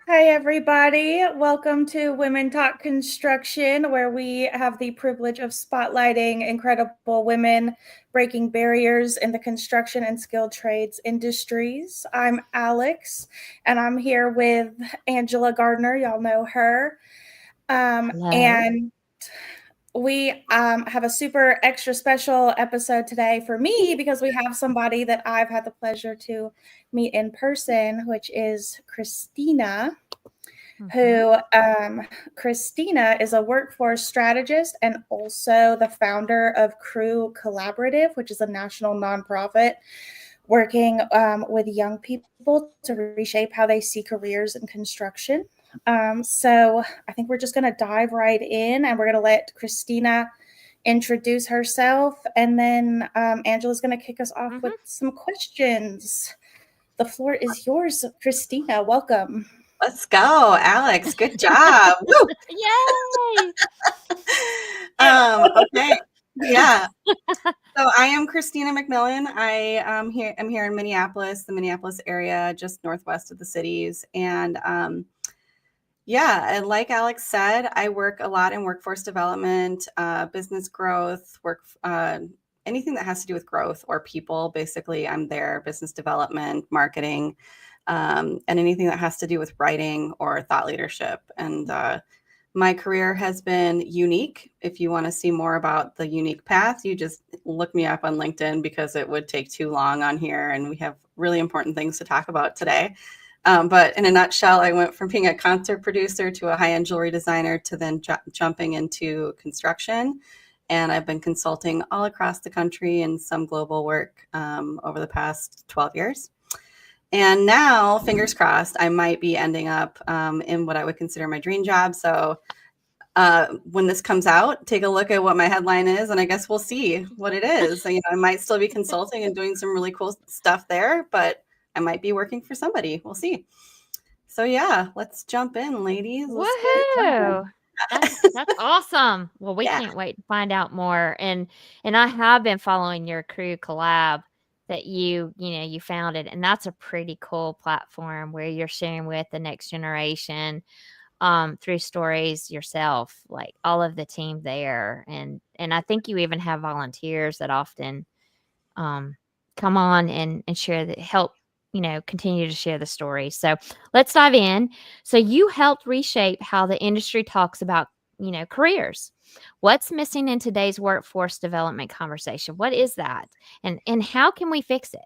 Hi, everybody. Welcome to Women Talk Construction, where we have the privilege of spotlighting incredible women breaking barriers in the construction and skilled trades industries. I'm Alex, and I'm here with Angela Gardner. Y'all know her. Hello. And we have a super extra special episode today for me because we have somebody that I've had the pleasure to meet in person, which is Kristina Mhm. who Kristina is a workforce strategist and also the founder of Crew Collaborative, which is a national nonprofit working with young people to reshape how they see careers in construction. So I think we're just going to dive right in and we're going to let Kristina introduce herself, and then Angela's going to kick us off with Mhm. some questions. The floor is yours, Kristina. Welcome. Let's go, Alex. Good job. Woo! Yay! Okay. Yeah. So I am Kristina McMillan. I'm here in Minneapolis, the Minneapolis area, just northwest of the cities. And and like Alex said, I work a lot in workforce development, business growth, anything that has to do with growth or people. Basically, I'm there, business development, marketing, and anything that has to do with writing or thought leadership. And my career has been unique. If you want to see more about the unique path, you just look me up on LinkedIn because it would take too long on here. And we have really important things to talk about today. But in a nutshell, I went from being a concert producer to a high-end jewelry designer to then jumping into construction. And I've been consulting all across the country and some global work over the past 12 years. And now, fingers crossed, I might be ending up in what I would consider my dream job. So when this comes out, take a look at what my headline is, and I guess we'll see what it is. So, I might still be consulting and doing some really cool stuff there, but I might be working for somebody. We'll see. So yeah, let's jump in, ladies. Let's get it done. Woohoo! That's awesome. Well, we Yeah. can't wait to find out more. And I have been following your Crew collab that you founded, and that's a pretty cool platform where you're sharing with the next generation through stories yourself, like all of the team there. And I think you even have volunteers that often um, come on and share the help, continue to share the story. So let's dive in. So you helped reshape how the industry talks about, careers. What's missing in today's workforce development conversation? What is that? And how can we fix it?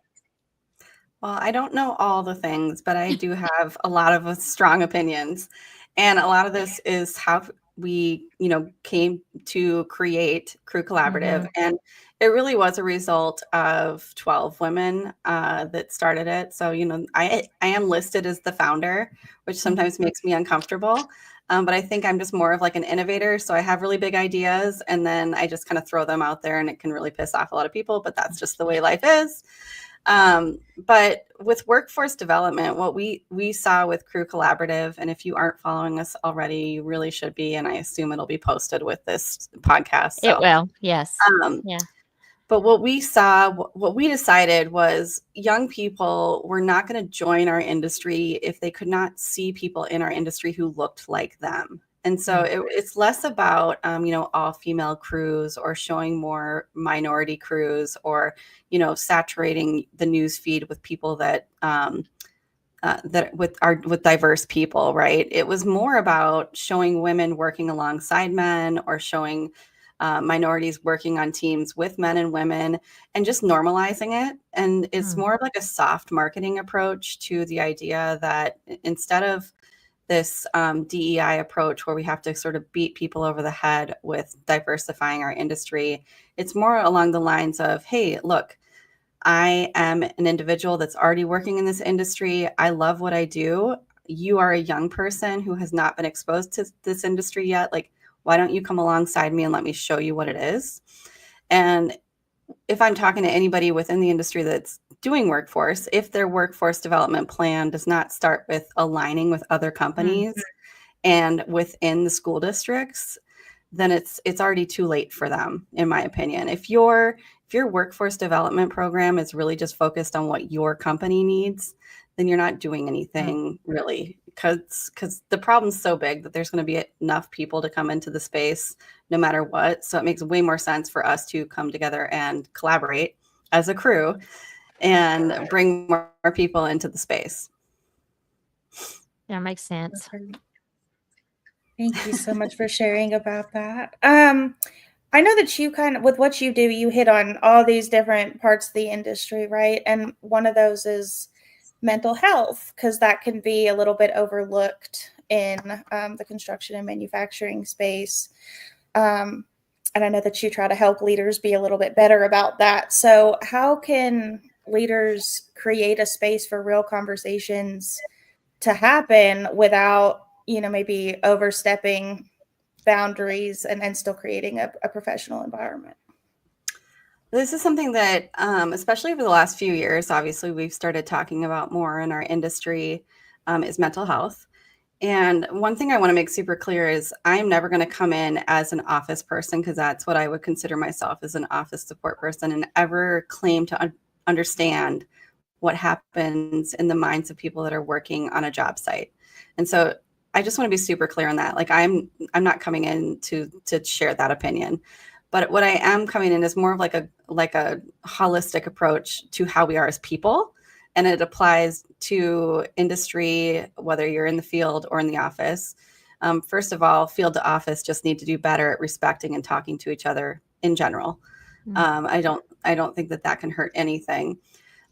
Well, I don't know all the things, but I do have a lot of strong opinions. And a lot of this is how we, came to create Crew Collaborative. Mhm. And it really was a result of 12 women that started it. So, I am listed as the founder, which sometimes makes me uncomfortable. But I think I'm just more of like an innovator. So I have really big ideas and then I just kind of throw them out there and it can really piss off a lot of people, but that's just the way life is. But with workforce development, what we saw with Crew Collaborative, and if you aren't following us already, you really should be, and I assume it'll be posted with this podcast. It So, will. Yes. um, Yeah. but what we saw, what we decided was young people were not going to join our industry if they could not see people in our industry who looked like them. And so Mm. it's less about, all female crews or showing more minority crews or, saturating the news feed with people with diverse people, right? It was more about showing women working alongside men or showing minorities working on teams with men and women and just normalizing it. And it's Mm. more of like a soft marketing approach to the idea that instead of this DEI approach where we have to sort of beat people over the head with diversifying our industry, it's more along the lines of, hey, look, I am an individual that's already working in this industry. I love what I do. You are a young person who has not been exposed to this industry yet. Like, why don't you come alongside me and let me show you what it is? And if I'm talking to anybody within the industry that's doing workforce, if their workforce development plan does not start with aligning with other Mm. companies and within the school districts, then it's already too late for them, in my opinion. If your workforce development program is really just focused on what your company needs, then you're not doing anything really, because the problem's so big that there's going to be enough people to come into the space no matter what. So it makes way more sense for us to come together and collaborate as a crew and bring more people into the space. That makes sense. Thank you so much for sharing about that. I know that you kind of, with what you do, you hit on all these different parts of the industry, right? And one of those is mental health, because that can be a little bit overlooked in the construction and manufacturing space. And I know that you try to help leaders be a little bit better about that. So how can leaders create a space for real conversations to happen without, maybe overstepping boundaries and still creating a professional environment? This is something that, especially over the last few years, obviously we've started talking about more in our industry, is mental health. And one thing I want to make super clear is I'm never going to come in as an office person, because that's what I would consider myself, as an office support person, and ever claim to understand what happens in the minds of people that are working on a job site. And so I just want to be super clear on that. Like I'm not coming in to share that opinion, but what I am coming in is more of like a holistic approach to how we are as people. And it applies to industry, whether you're in the field or in the office. First of all, field to office just need to do better at respecting and talking to each other in general. I don't think that can hurt anything.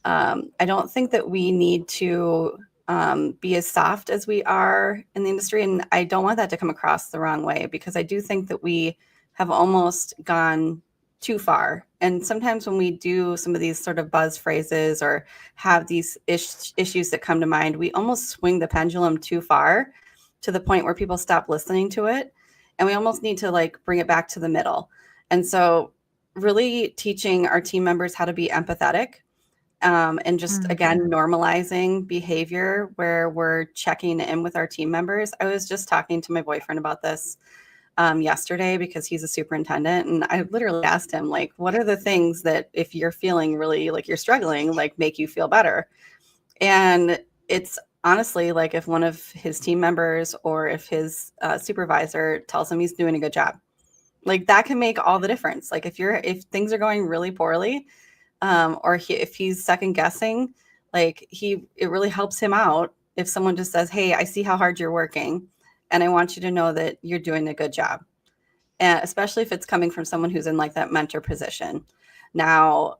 I don't think that we need to be as soft as we are in the industry. And I don't want that to come across the wrong way, because I do think that we have almost gone too far. And sometimes when we do some of these sort of buzz phrases or have these issues that come to mind, we almost swing the pendulum too far, to the point where people stop listening to it. And we almost need to like bring it back to the middle. And so really teaching our team members how to be empathetic, and just, again, normalizing behavior where we're checking in with our team members. I was just talking to my boyfriend about this yesterday, because he's a superintendent, and I literally asked him, like, what are the things that, if you're feeling really like you're struggling, like make you feel better? And it's honestly like if one of his team members or if his supervisor tells him he's doing a good job, like that can make all the difference. Like if things are going really poorly, or if he's second guessing, like it really helps him out if someone just says, hey, I see how hard you're working, and I want you to know that you're doing a good job. And especially if it's coming from someone who's in like that mentor position. Now,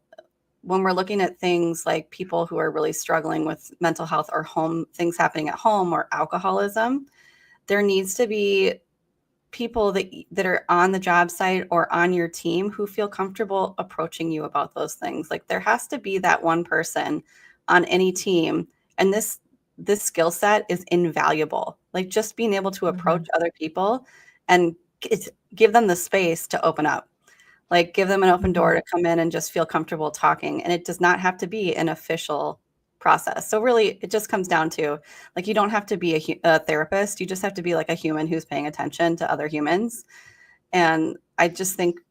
when we're looking at things like people who are really struggling with mental health or things happening at home or alcoholism, there needs to be people that are on the job site or on your team who feel comfortable approaching you about those things. Like there has to be that one person on any team. And this skill set is invaluable. Like just being able to approach other people and give them the space to open up. Like give them an open door to come in and just feel comfortable talking. And it does not have to be an official process. So really, it just comes down to, like, you don't have to be a therapist. You just have to be like a human who's paying attention to other humans. And I just think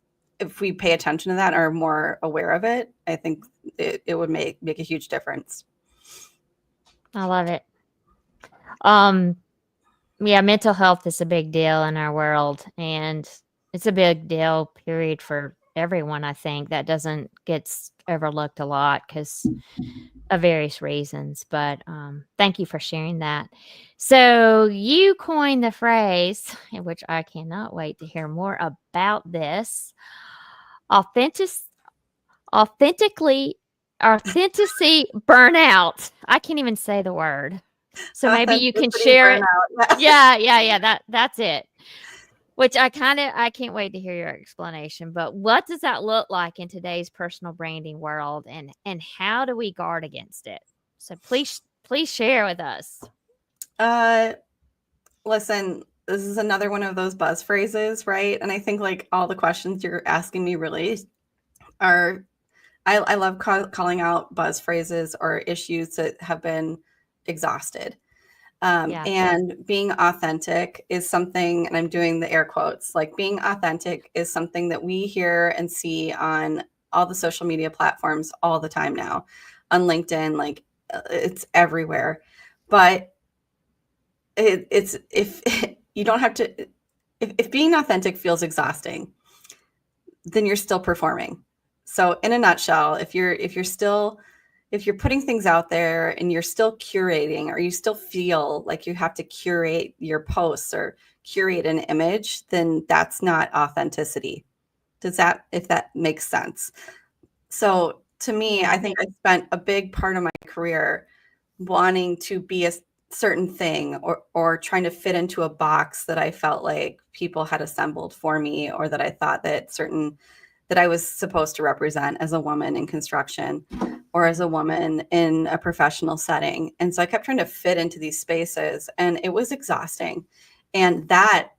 if we pay attention to that or are more aware of it, I think it would make a huge difference. I love it. Yeah, mental health is a big deal in our world, and it's a big deal, period, for everyone. I think that gets overlooked a lot because of various reasons. But thank you for sharing that. So you coined the phrase, which I cannot wait to hear more about this. Authenticity burnout. I can't even say the word. So maybe you can share it. Yeah. That's it. Which I can't wait to hear your explanation. But what does that look like in today's personal branding world, and how do we guard against it? So please share with us. Listen, this is another one of those buzz phrases, right? And I think like all the questions you're asking me really are, I love calling out buzz phrases or issues that have been exhausted. And being authentic is something, and I'm doing the air quotes, like being authentic is something that we hear and see on all the social media platforms all the time now. On LinkedIn, like it's everywhere. But it's if you don't have to, if being authentic feels exhausting, then you're still performing. So in a nutshell, if you're putting things out there and you're still curating, or you still feel like you have to curate your posts or curate an image, then that's not authenticity. If that makes sense. So to me, I think I spent a big part of my career wanting to be a certain thing, or trying to fit into a box that I felt like people had assembled for me, or that I thought that I was supposed to represent as a woman in construction or as a woman in a professional setting. And so I kept trying to fit into these spaces, and it was exhausting. And that,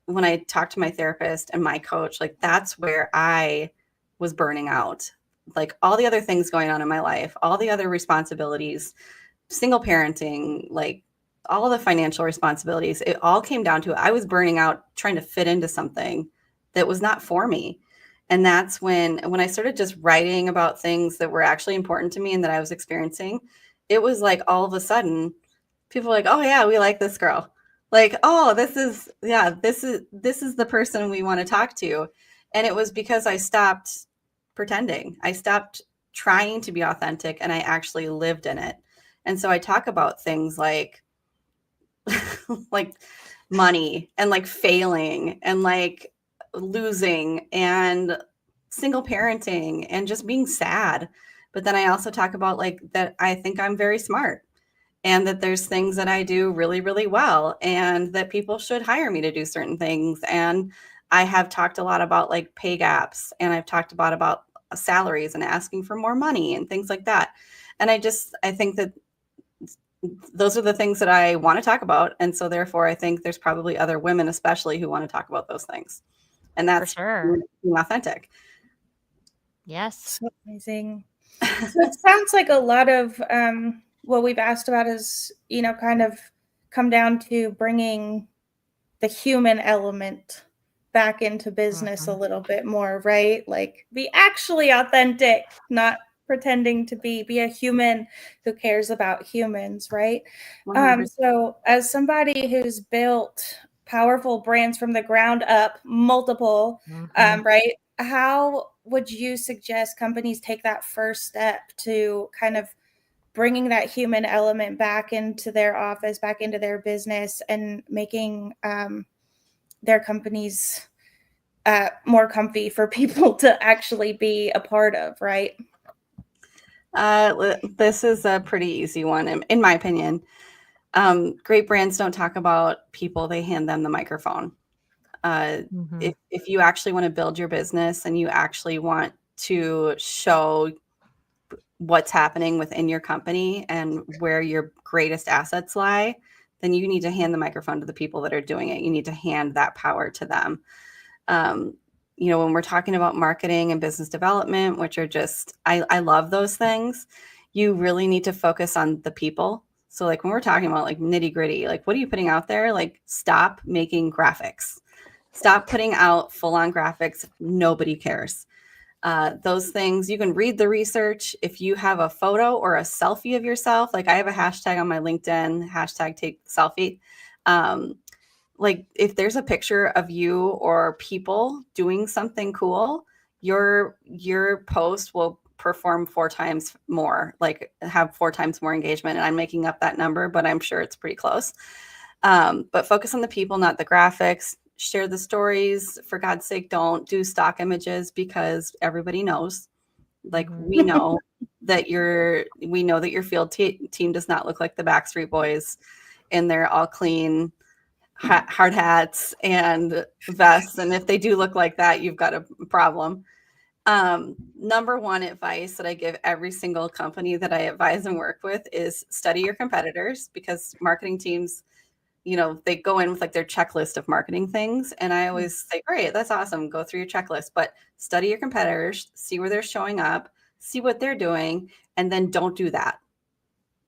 when I talked to my therapist and my coach, like, that's where I was burning out. Like, all the other things going on in my life, all the other responsibilities, single parenting, like all the financial responsibilities, it all came down to, I was burning out trying to fit into something that was not for me. And that's when I started just writing about things that were actually important to me and that I was experiencing. It was like, all of a sudden, people were like, oh yeah, we like this girl. Like, oh, this is the person we want to talk to. And it was because I stopped pretending. I stopped trying to be authentic, and I actually lived in it. And so I talk about things like like money, and like failing, and like losing, and single parenting, and just being sad. But then I also talk about like that I think I'm very smart, and that there's things that I do really, really well, and that people should hire me to do certain things. And I have talked a lot about like pay gaps, and I've talked about salaries and asking for more money and things like that. And I think that those are the things that I want to talk about. And so therefore, I think there's probably other women, especially, who want to talk about those things. And that's For sure. being authentic. Yes. So amazing. So it sounds like a lot of what we've asked about is, kind of come down to bringing the human element back into business a little bit more, right? Like, be actually authentic, not pretending to be a human who cares about humans, right? 100%. So as somebody who's built powerful brands from the ground up, multiple, right? How would you suggest companies take that first step to kind of bringing that human element back into their office, back into their business, and making their companies more comfy for people to actually be a part of, right? This is a pretty easy one, in my opinion. Great brands don't talk about people, they hand them the microphone. If you actually want to build your business, and you actually want to show what's happening within your company and where your greatest assets lie, then you need to hand the microphone to the people that are doing it. You need to hand that power to them. When we're talking about marketing and business development, which are just, I love those things, you really need to focus on the people. So like when we're talking about like nitty gritty, like what are you putting out there? Like, stop making graphics. Stop putting out full on graphics. Nobody cares. Those things, you can read the research. If you have a photo or a selfie of yourself, like I have a hashtag on my LinkedIn, hashtag take selfie. Like if there's a picture of you or people doing something cool, your post will perform 4 times more, like have 4 times more engagement. And I'm making up that number, but I'm sure it's pretty close. But focus on the people, not the graphics. Share the stories. For God's sake, don't do stock images, because everybody knows. Like we know that your field team does not look like the Backstreet Boys, and they're all clean, hard hats and vests. And if they do look like that, you've got a problem. Number one advice that I give every single company that I advise and work with is study your competitors, because marketing teams, they go in with like their checklist of marketing things. And I always say, great, that's awesome. Go through your checklist, but study your competitors, see where they're showing up, see what they're doing, and then don't do that.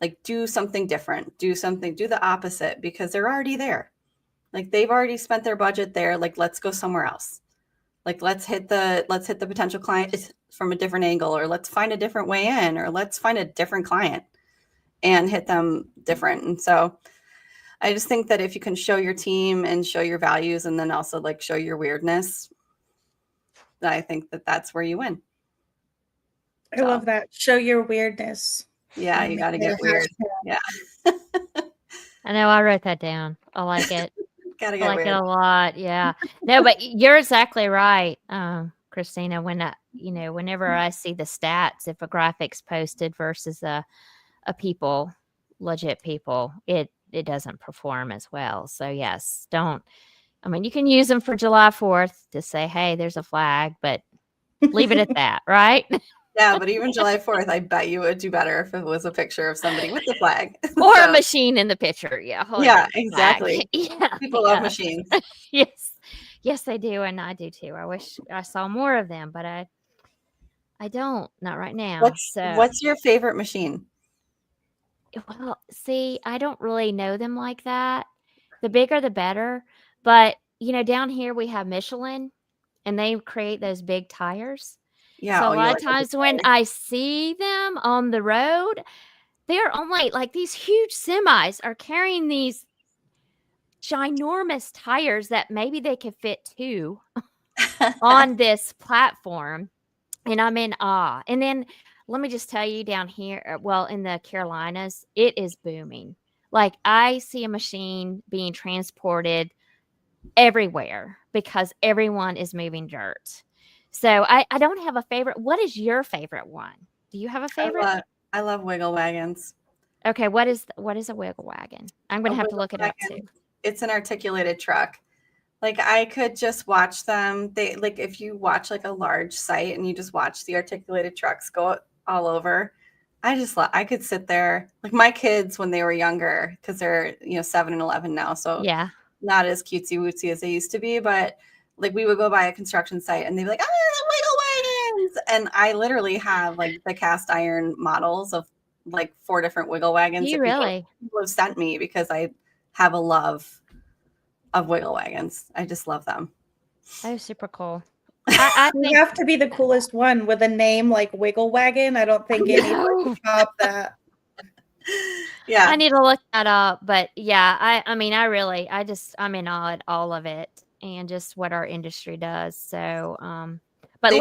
Like, do something different, do the opposite, because they're already there. Like, they've already spent their budget there. Like, let's go somewhere else. Like, let's hit the potential client from a different angle, or let's find a different way in, or let's find a different client. and hit them different. And so I just think that if you can show your team and show your values and then also like show your weirdness, I think that that's where you win. I love that. Show your weirdness. Yeah, you got to get weird. Yeah. I know, I wrote that down. I like it. Gotta I get like weird. it a lot. Yeah. No, but you're exactly right, Kristina. Whenever I see the stats, if a graphic's posted versus a people, legit people, it doesn't perform as well. So yes, don't. I mean, you can use them for July 4th to say, hey, there's a flag, but leave it at that, right? Yeah, but even July 4th, I bet you would do better if it was a picture of somebody with the flag. Or a machine in the picture. Yeah. Yeah, exactly. Yeah. People love machines. Yes. Yes, they do. And I do too. I wish I saw more of them, but I don't. Not right now. What's your favorite machine? Well, see, I don't really know them like that. The bigger, the better. But, down here we have Michelin and they create those big tires. Yeah. So a lot of times when I see them on the road, they're only like these huge semis are carrying these ginormous tires that maybe they could fit two on this platform. And I'm in awe. And then let me just tell you down here, well, in the Carolinas, it is booming. Like I see a machine being transported everywhere because everyone is moving dirt. So I don't have a favorite. What is your favorite one? Do you have a favorite? I love wiggle wagons. Okay, what is a wiggle wagon? I'm going to have to look it up too. It's an articulated truck. Like I could just watch them. They like if you watch like a large site and you just watch the articulated trucks go all over. I could sit there like my kids when they were younger because they're 7 and 11 now. So yeah, not as cutesy wootsy as they used to be, but like we would go by a construction site and they'd be like, wiggle wagons. And I literally have like the cast iron models of like 4 different wiggle wagons. You really? People have sent me because I have a love of wiggle wagons. I just love them. Oh, super cool. I think you have to be the coolest one with a name like Wiggle Wagon. I don't think anyone can top that. Yeah. I need to look that up. But yeah, I'm in awe at all of it and just what our industry does. So, but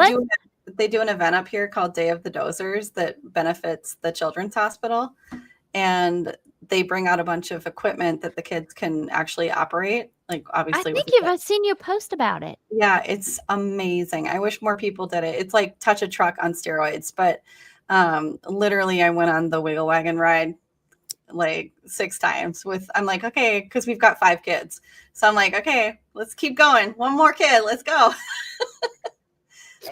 they do an event up here called Day of the Dozers that benefits the Children's Hospital. And they bring out a bunch of equipment that the kids can actually operate. Like obviously, I think I've seen you post about it. Yeah, it's amazing. I wish more people did it. It's like touch a truck on steroids. But literally, I went on the wiggle wagon ride like 6 times. I'm like, okay, because we've got 5 kids, so I'm like, okay, let's keep going. One more kid, let's go.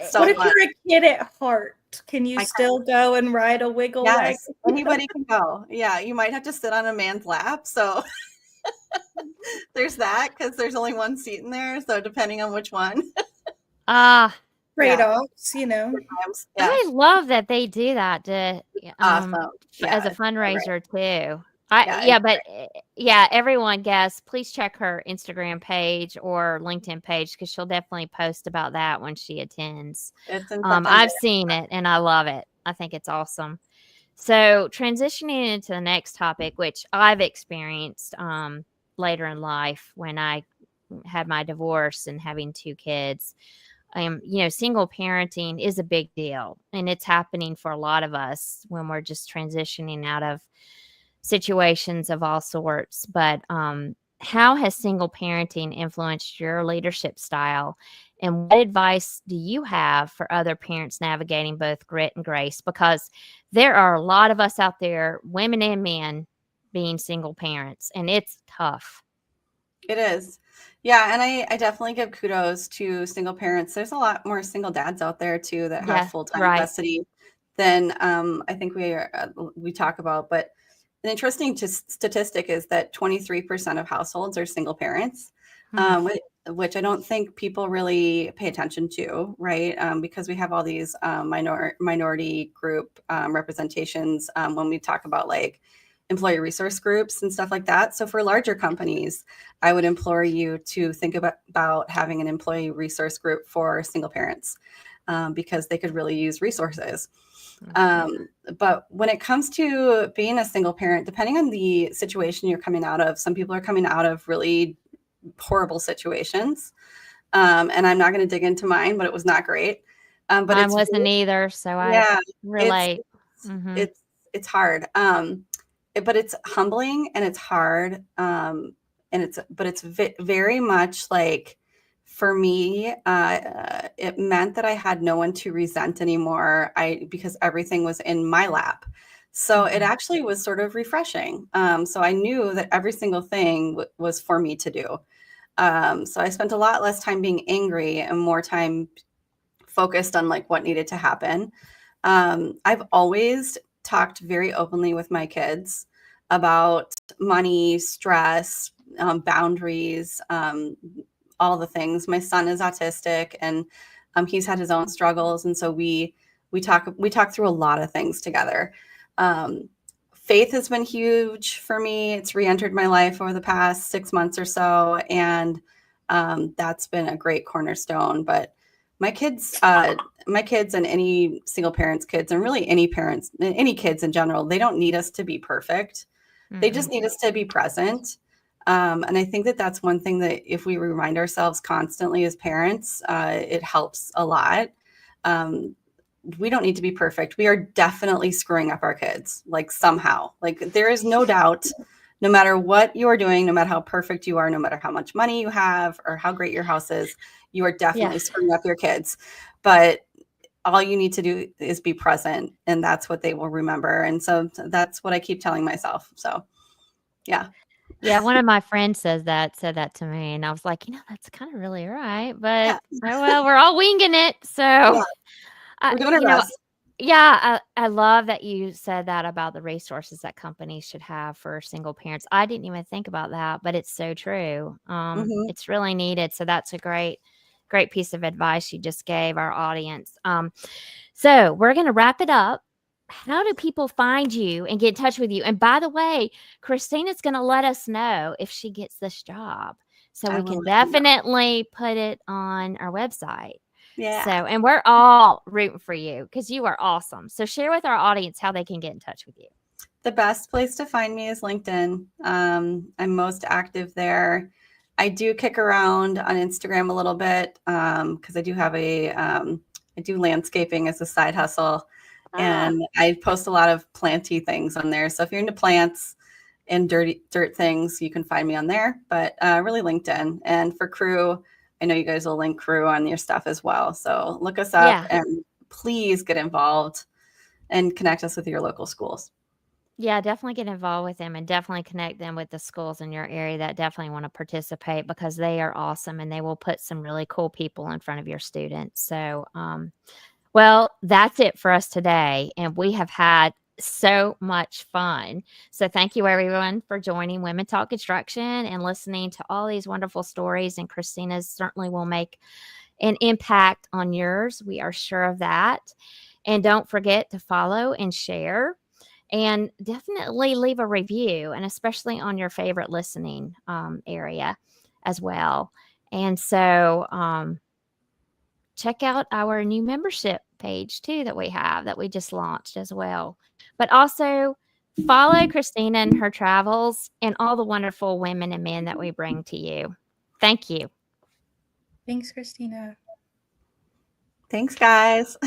So what if you're a kid at heart? Can you still go and ride a wiggle wagon? Anybody can go. Yeah, you might have to sit on a man's lap. So there's that because there's only one seat in there. So depending on which one. Trade-offs, Yeah. I love that they do that awesome. as a fundraiser too. Everyone, guests, please check her Instagram page or LinkedIn page because she'll definitely post about that when she attends. I've seen it and I love it. I think it's awesome. So transitioning into the next topic, which I've experienced later in life when I had my divorce and having 2 kids. Single parenting is a big deal, and it's happening for a lot of us when we're just transitioning out of situations of all sorts. But how has single parenting influenced your leadership style? And what advice do you have for other parents navigating both grit and grace? Because there are a lot of us out there, women and men, being single parents, and it's tough. It is. Yeah. And I definitely give kudos to single parents. There's a lot more single dads out there too that have full-time custody than I think we talk about. But an interesting statistic is that 23% of households are single parents, which I don't think people really pay attention to, right? Because we have all these minority group representations when we talk about like employee resource groups and stuff like that. So for larger companies, I would implore you to think about having an employee resource group for single parents because they could really use resources. But when it comes to being a single parent, depending on the situation you're coming out of, some people are coming out of really horrible situations. And I'm not going to dig into mine, but it was not great. But Mine it's wasn't really, either, so yeah, I relate. it's hard. But it's humbling and it's hard. And it's very much like, for me, it meant that I had no one to resent anymore. Because everything was in my lap. So it actually was sort of refreshing. So I knew that every single thing was for me to do. So I spent a lot less time being angry and more time focused on like what needed to happen. I've always talked very openly with my kids about money, stress, boundaries, all the things. My son is autistic, and he's had his own struggles, and so we talk through a lot of things together. Faith has been huge for me. It's re-entered my life over the past 6 months or so, and that's been a great cornerstone. But my kids and any single parents' kids, and really any parents, any kids in general, they don't need us to be perfect. They just need us to be present. And I think that that's one thing that if we remind ourselves constantly as parents, it helps a lot. We don't need to be perfect. We are definitely screwing up our kids, like somehow. Like there is no doubt, no matter what you are doing, no matter how perfect you are, no matter how much money you have or how great your house is, you are definitely screwing up your kids. But all you need to do is be present, and that's what they will remember. And so that's what I keep telling myself. So, yeah. Yeah, one of my friends said that to me, and I was like, that's kind of really right. But oh well, we're all winging it, so We're doing our best. Yeah, I love that you said that about the resources that companies should have for single parents. I didn't even think about that, but it's so true. It's really needed. So that's a great piece of advice you just gave our audience. So we're going to wrap it up. How do people find you and get in touch with you? And by the way, Kristina's going to let us know if she gets this job. So we can definitely put it on our website. Yeah. So, and we're all rooting for you because you are awesome. So share with our audience how they can get in touch with you. The best place to find me is LinkedIn. I'm most active there. I do kick around on Instagram a little bit because I do have I do landscaping as a side hustle. And I post a lot of planty things on there. So if you're into plants and dirt things, you can find me on there. But really LinkedIn. And for Crew, I know you guys will link Crew on your stuff as well. So look us up and please get involved and connect us with your local schools. Yeah, definitely get involved with them and definitely connect them with the schools in your area that definitely want to participate because they are awesome and they will put some really cool people in front of your students. So, well, that's it for us today. And we have had so much fun. So thank you everyone for joining Women Talk Construction and listening to all these wonderful stories. And Kristina's certainly will make an impact on yours. We are sure of that. And don't forget to follow and share and definitely leave a review, and especially on your favorite listening area as well. And so check out our new membership page too that we just launched as well. But also follow Kristina and her travels and all the wonderful women and men that we bring to you. Thank you. Thanks, Kristina. Thanks, guys.